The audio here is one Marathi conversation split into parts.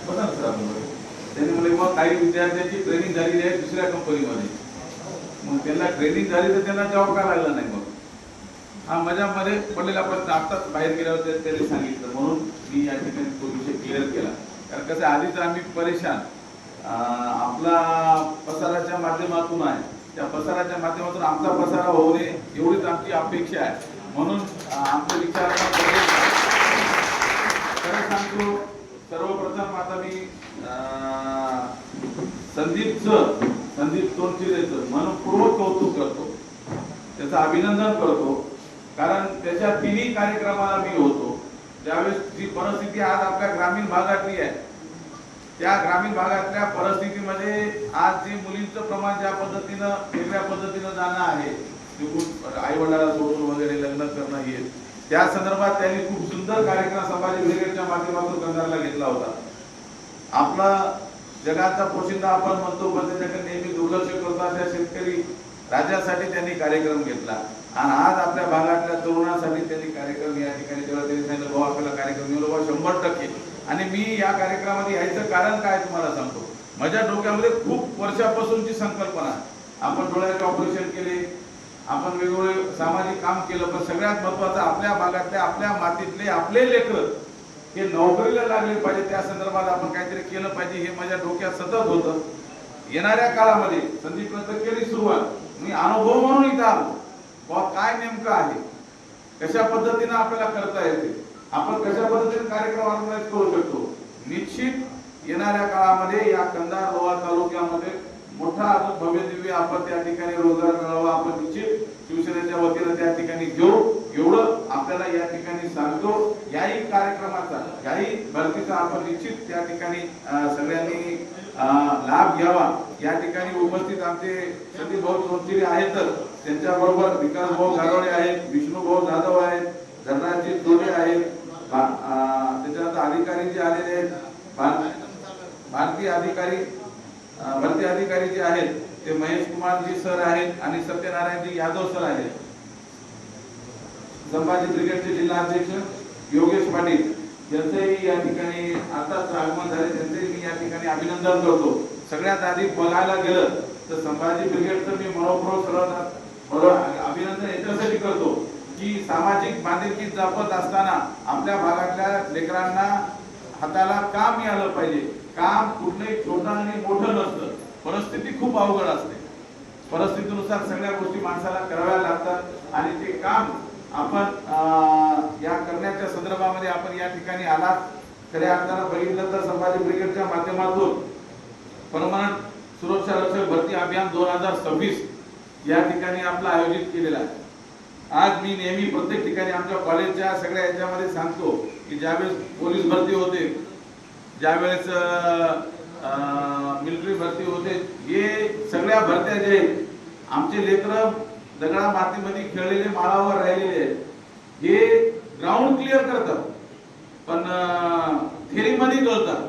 बघा सर आपण त्यांनी म्हटलं मग काही विद्यार्थ्यांची ट्रेनिंग झालेली आहे दुसऱ्या कंपनीमध्ये, मग त्यांना ट्रेनिंग झाली तर त्यांना जॉब का लागला नाही. मग हा माझ्यामध्ये पडलेला प्रश्न आत्ताच बाहेर गेल्यावर त्यांनी सांगितलं, म्हणून मी या ठिकाणी तो विषय क्लिअर केला. कारण कसं आधीच आम्ही परेशान, आपला पसाराच्या माध्यमातून आहे, त्या पसाराच्या माध्यमातून आमचा पसारा होणे एवढीच आमची अपेक्षा आहे. म्हणून आमचे विचार खरं सांगतो, सर्वप्रथम आता मी संदीप तोंडचिरेचं मनपूर्वक कौतुक करतो, त्याचं अभिनंदन करतो. कारण त्याच्या तिन्ही कार्यक्रमाला मी होतो. ज्यावेळेस जी परिस्थिती आज आपल्या ग्रामीण भागातली आहे, त्या ग्रामीण भागातल्या परिस्थितीमध्ये आज जे मुलींचं प्रमाण ज्या पद्धतीनं वेगळ्या पद्धतीनं जाणं आहे, आई वडिलाला सोडून वगैरे लग्न करणं हे, त्या संदर्भात त्यांनी खूप सुंदर कार्यक्रम संभाजी ब्रिगेडच्या माध्यमातून कंधारला घेतला होता. आपला जगाचा पोशिंदा आपण म्हणतो, पण त्याच्याकडे नेहमी दुर्लक्ष करतो अशा शेतकरी राज्यासाठी त्यांनी कार्यक्रम घेतला. आणि आज आपल्या भागातल्या तरुणांसाठी त्यांनी कार्यक्रम या ठिकाणी जेव्हा त्यांनी सांगितलं भाऊ आपल्याला कार्यक्रम निवडला 100%. आणि मी या कार्यक्रमामध्ये यायचं कारण काय तुम्हाला सांगतो. माझ्या डोक्यामध्ये खूप वर्षापासूनची संकल्पना, आपण डोळ्याचे ऑपरेशन केले, आपण वेगवेगळे सामाजिक काम केलं, पण सगळ्यात महत्वाचं आपल्या भागातले आपल्या मातीतले आपले लेकर हे नोकरीला लागले पाहिजे, त्या संदर्भात आपण काहीतरी केलं पाहिजे हे माझ्या डोक्यात सतत होतं. येणाऱ्या काळामध्ये संदीप केली सुरुवात, मी अनुभव म्हणून इथं आलो, काय नेमकं आहे, कशा पद्धतीने आपल्याला करता येते, आपण कशा पद्धतीने कार्यक्रम ऑर्गनाइज करू शकतो. निश्चित येणाऱ्या काळामध्ये या कंधार लोहा तालुक्यामध्ये मोठा भव्य दिव्य आपण त्या ठिकाणी रोजगार मिळावा आपण निश्चित शिवसेनेच्या वतीने त्या ठिकाणी घेऊ, एवढं आपल्याला या ठिकाणी सांगतो. याही कार्यक्रमाचा याही भरतीचा आपण निश्चित त्या ठिकाणी सगळ्यांनी लाभ घ्यावा. या ठिकाणी उपस्थित आमचे संदीप भाऊ तोंडचिरे आहेतच, त्यांच्याबरोबर विकास भाऊ गारोडे आहेत, विष्णू भाऊ जाधव आहेत, धनराजजी दोडे आहेत, त्याच्यानंतर अधिकारी जे आलेले आहेत, भरती अधिकारी जे आहेत ते महेश कुमारजी सर आहेत आणि सत्यनारायणजी यादव सर आहेत. संभाजी ब्रिगेडचे जिल्हा अध्यक्ष योगेश पाटील यांचेही या ठिकाणी आताच आगमन झाले, त्यांचेही मी या ठिकाणी अभिनंदन करतो. सगळ्यात आधी बघायला गेलं तर संभाजी ब्रिगेडचं मी मनोपूर्वक अभिनंदन याच्यासाठी करतो की सामाजिक बांधिलकी जपत असताना आपल्या भागातल्या लेकरांना हाताला काम मिळालं पाहिजे. काम कुठलंही छोटं आणि मोठं नसतं, परिस्थिती खूप अवघड असते, परिस्थितीनुसार सगळ्या गोष्टी माणसाला कराव्या लागतात आणि ते काम आपण या करण्याच्या संदर्भामध्ये आपण या ठिकाणी आलात. खऱ्या अर्थानं बघितलं तर संभाजी ब्रिगेडच्या माध्यमातून परमनंट सुरक्षा रक्षक भरती अभियान 2026 या ठिकाणी आपलं आयोजित केलेलं आहे. आज मी नेहमी प्रत्येक ठिकाणी आमच्या कॉलेजच्या सगळ्या याच्यामध्ये सांगतो की ज्यावेळेस पोलीस भरती होते, ज्यावेळेस मिलिटरी भरती होते, हे सगळ्या भरत्या जे आमचे लेकर दगडा मातीमध्ये खेळलेले माळावर राहिलेले आहेत, हे ग्राउंड क्लिअर करतात पण थेरीमध्ये करतात.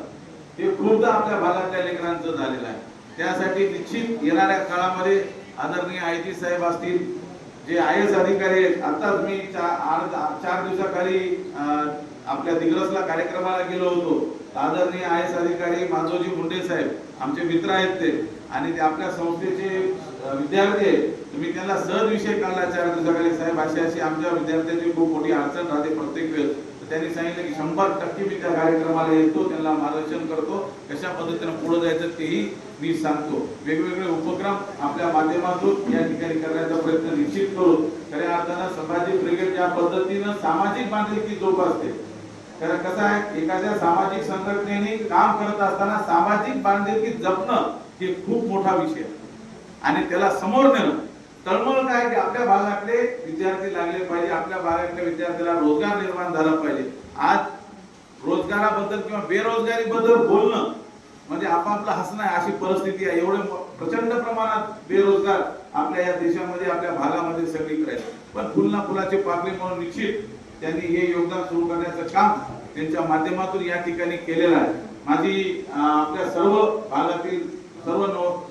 हे खूपदा आपल्या भागातल्या लेकरांचं झालेलं आहे. त्यासाठी निश्चित येणाऱ्या काळामध्ये आदरणीय आयजी साहेब असतील, जे IAS अधिकारी आहेत, आताच मी 4 दिवसाखाली आपल्या दिग्रसला कार्यक्रमाला गेलो होतो. आदरणीय IAS अधिकारी माधवजी मुंडे साहेब आमचे मित्र आहेत ते, आणि ते आपल्या संस्थेचे विद्यार्थी आहेत. तुम्ही त्यांना सहज विषय काढला 4 दिवसाखाली, साहेब अशी आमच्या विद्यार्थ्यांची खूप मोठी अडचण राहते प्रत्येक वेळेस. त्यांनी सांगितलं की 100% मी त्या कार्यक्रमाला येतो, त्यांना मार्गदर्शन करतो, कशा पद्धतीने पुढे जायचं तेही मी सांगतो. वेगवेगळे उपक्रम आपल्या माध्यमातून या ठिकाणी करण्याचा प्रयत्न निश्चित करू. खऱ्या अर्थानं संभाजी ब्रिगेड ज्या पद्धतीनं सामाजिक बांधिलकी जोपासते, कारण कसं आहे, एखाद्या सामाजिक संघटनेने काम करत असताना सामाजिक बांधिलकी जपणं हे खूप मोठा विषय आणि त्याला समोर नेणं. तळमळ काय की आपल्या भागातले विद्यार्थी लागले पाहिजे, आपल्या भागातल्या विद्यार्थ्याला रोजगार निर्माण झाला पाहिजे. आज रोजगाराबद्दल किंवा बेरोजगारीबद्दल बोलणं म्हणजे आपापलं हसणं अशी परिस्थिती आहे. एवढे प्रचंड प्रमाणात बेरोजगार आपल्या या देशामध्ये आपल्या भागामध्ये सगळीकडे आहेत. पण फुलना फुलाची पाकळी म्हणून निश्चित त्यांनी हे योगदान सुरू करण्याचं काम त्यांच्या माध्यमातून या ठिकाणी केलेलं आहे. माझी आपल्या सर्व भागातील सर्व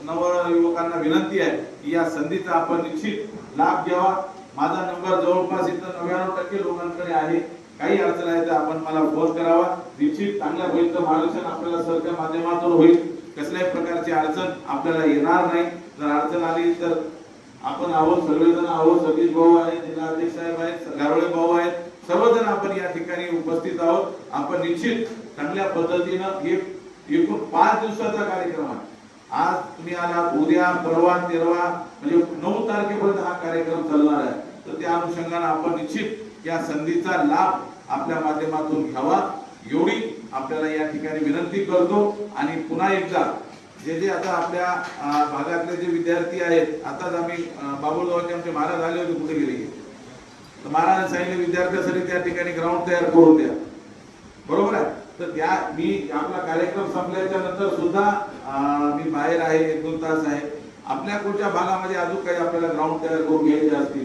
नवयुवकांना विनंती आहे की या संधीचा आपण निश्चित लाभ घ्यावा. माझा नंबर जवळपास इथं 99% लोकांकडे आहे. काही अडचण आहे तर आपण मला फोन करावा, निश्चित चांगल्या होईल. तर महाराष्ट्र आपल्याला सरच्या माध्यमातून होईल, कसल्याही प्रकारची अडचण आपल्याला येणार नाही. जर अडचण आली तर आपण आहोत, सगळेजण आहोत, सतीश भाऊ आहेत, जिल्हा अध्यक्ष साहेब आहेत, गारोळे भाऊ आहेत, सर्वजण आपण या ठिकाणी उपस्थित आहोत. आपण निश्चित चांगल्या पद्धतीनं एकूण 5 दिवसाचा कार्यक्रम आहे. आज तुम्ही आलात, उद्या परवा 13 म्हणजे 9 तारखेपर्यंत हा कार्यक्रम चालणार आहे. तर त्या अनुषंगाने आपण निश्चित या संधीचा लाभ आपल्या माध्यमातून घ्यावा, एवढी आपल्याला या ठिकाणी विनंती करतो. आणि पुन्हा एकदा जे आता आपल्या भागातले जे विद्यार्थी आहेत, आताच आम्ही बाबुळगावचे आमचे महाराज आले होते, कुठे गेले तर महाराज सांगितले विद्यार्थ्यांसाठी त्या ठिकाणी ग्राउंड तयार करून द्या, बरोबर आहे. तर त्या मी आपला कार्यक्रम संपल्याच्या नंतर सुद्धा मी बाहेर आहे, 1-2 तास आहे. आपल्या कुठच्या भागामध्ये अजून काही आपल्याला ग्राउंड तयार करून घ्यायचे असतील,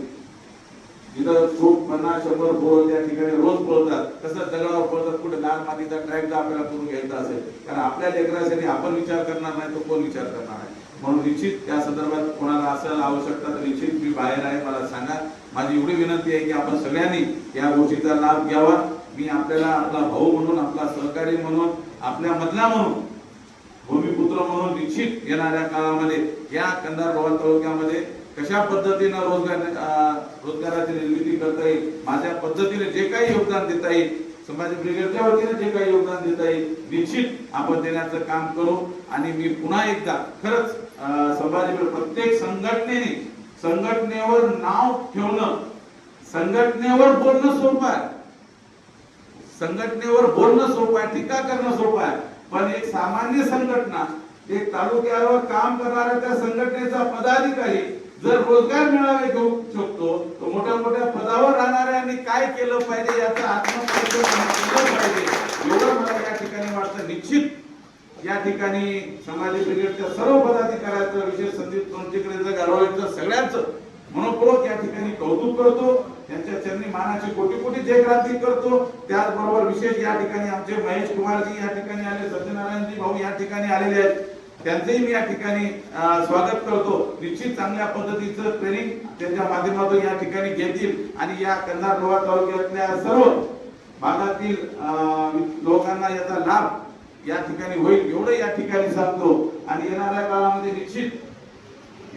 जिथं खूप 50-100 पोरं त्या ठिकाणी रोज पळतात, तसं दगडावर पळतात, कुठे लाल मातीचा ट्रॅक जर आपल्याला करून घ्यायचा असेल, कारण आपल्या लेकरासाठी आपण विचार करणार नाही तर कोण विचार करणार आहे. म्हणून निश्चित त्या संदर्भात कोणाला असेल आवश्यकता तर निश्चित मी बाहेर आहे, मला सांगा. माझी एवढी विनंती आहे की आपण सगळ्यांनी या गोष्टीचा लाभ घ्यावा. मी आपल्याला आपला भाऊ म्हणून, आपला सहकारी म्हणून, आपल्या मधला म्हणून, भूमिपुत्र म्हणून निश्चित येणाऱ्या काळामध्ये या कंधार रोहा तालुक्यामध्ये कशा पद्धतीने रोजगाराची निर्मिती करता येईल, माझ्या पद्धतीने जे काही योगदान देता येईल, समाज ब्रिगेडच्या वतीने जे काही योगदान देता येईल, निश्चित आपण देण्याचं काम करू. आणि मी पुन्हा एकदा खरंच समाज प्रत्येक संघटनेवर नाव ठेवणं, संघटनेवर बोलणं सोपं आहे, संघटनेवर बोलणं सोपं आहे, टीका करणं सोपं आहे. पण एक सामान्य संघटना, एक तालुक्यावर काम करणाऱ्या त्या संघटनेचा पदाधिकारी जर रोजगार मेळावे घेऊ शकतो, तर मोठ्या मोठ्या पदावर राहणाऱ्यांनी काय केलं पाहिजे याचं आत्मपरीक्षण केलं पाहिजे, एवढं मला या ठिकाणी वाटतं. निश्चित या ठिकाणी समाज ब्रिगेडच्या सर्व पदाधिकाऱ्यांचं, विशेष संदीप तोंडचेकरेंचं, गारोळेंचं, सगळ्यांचं मनपूर्वक या ठिकाणी कौतुक करतो. त्यांच्या चरणी मानाची कोटी कोटी जय क्रांती करतो. त्याचबरोबर विशेष या ठिकाणी आमचे महेश कुमारजी या ठिकाणी आले, सत्यनारायणजी भाऊ या ठिकाणी आलेले आहेत, त्यांचेही मी या ठिकाणी स्वागत करतो. निश्चित चांगल्या पद्धतीचं ट्रेनिंग त्यांच्या माध्यमातून या ठिकाणी घेतील आणि या कंधार रोहा तालुक्यातल्या सर्व भागातील लोकांना याचा लाभ या ठिकाणी होईल, एवढं या ठिकाणी सांगतो. आणि येणाऱ्या काळामध्ये निश्चित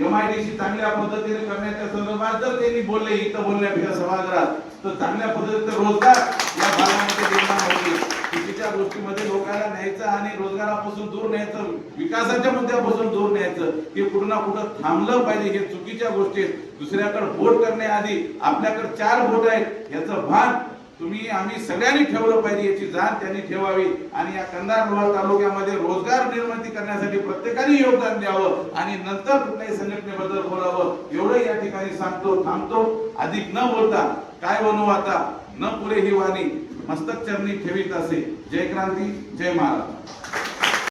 MIDC चांगल्या पद्धतीने करण्याच्या संदर्भात जर त्यांनी बोलले, इथं बोलण्यापेक्षा सभागृहात, तर चांगल्या पद्धतीचा रोजगार या भागामध्ये निर्माण होईल. चुकीच्या गोष्टीमध्ये लोकांना न्यायचं आणि रोजगारापासून दूर न्यायचं, विकासाच्या मुद्द्यापासून दूर न्यायचं, हे कुठं ना कुठं थांबलं पाहिजे. हे चुकीच्या गोष्टी, दुसऱ्याकडे बोट करण्याआधी आपल्याकडे 4 बोट आहेत याचं भान तुम्ही आम्ही सगळ्यांनी ठेवलं पाहिजे, याची जाण त्यांनी ठेवावी. आणि या कंधार रोहा तालुक्यामध्ये रोजगार निर्मिती करण्यासाठी प्रत्येकाने योगदान द्यावं आणि नंतर कुठल्याही संघटनेबद्दल बोलावं, एवढं या ठिकाणी सांगतो, थांबतो. अधिक न बोलता काय बनवू आता, न पुरे ही वाणी मस्तक चरणी ठेवीत असे. जय क्रांती, जय महाराज.